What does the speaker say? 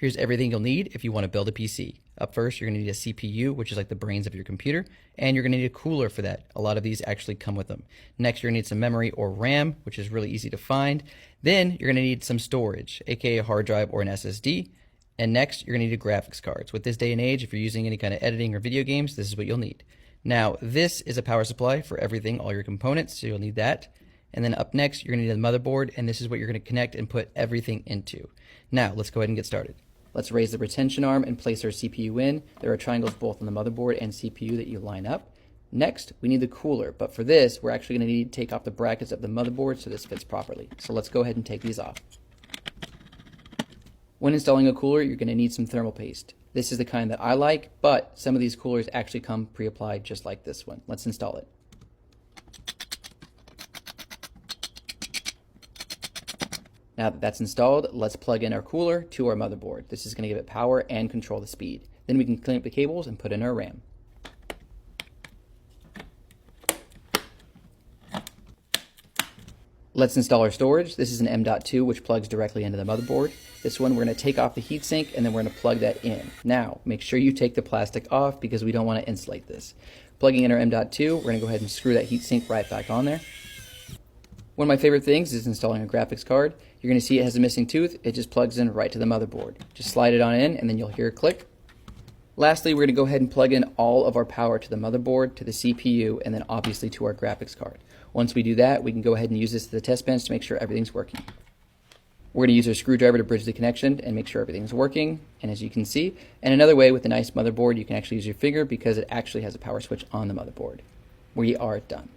Here's everything you'll need if you want to build a PC. Up first, you're going to need a CPU, which is like the brains of your computer, and you're going to need a cooler for that. A lot of these actually come with them. Next, you're going to need some memory or RAM, which is really easy to find. Then you're going to need some storage, aka a hard drive or an SSD. And next, you're going to need graphics cards. With this day and age, if you're using any kind of editing or video games, this is what you'll need. Now, this is a power supply for everything, all your components, so you'll need that. And then up next, you're going to need a motherboard, and this is what you're going to connect and put everything into. Now, let's go ahead and get started. Let's raise the retention arm and place our CPU in. There are triangles both on the motherboard and CPU that you line up. Next, we need the cooler, but for this, we're actually going to need to take off the brackets of the motherboard so this fits properly. So let's go ahead and take these off. When installing a cooler, you're going to need some thermal paste. This is the kind that I like, but some of these coolers actually come pre-applied just like this one. Let's install it. Now that that's installed, let's plug in our cooler to our motherboard. This is going to give it power and control the speed. Then we can clean up the cables and put in our RAM. Let's install our storage. This is an M.2 which plugs directly into the motherboard. This one we're going to take off the heatsink and then we're going to plug that in. Now, make sure you take the plastic off because we don't want to insulate this. Plugging in our M.2, we're going to go ahead and screw that heatsink right back on there. One of my favorite things is installing a graphics card. You're going to see it has a missing tooth. It just plugs in right to the motherboard. Just slide it on in and then you'll hear a click. Lastly, we're going to go ahead and plug in all of our power to the motherboard, to the CPU, and then obviously to our graphics card. Once we do that, we can go ahead and use this to the test bench to make sure everything's working. We're going to use our screwdriver to bridge the connection and make sure everything's working, and as you can see, and another way with a nice motherboard, you can actually use your finger because it actually has a power switch on the motherboard. We are done.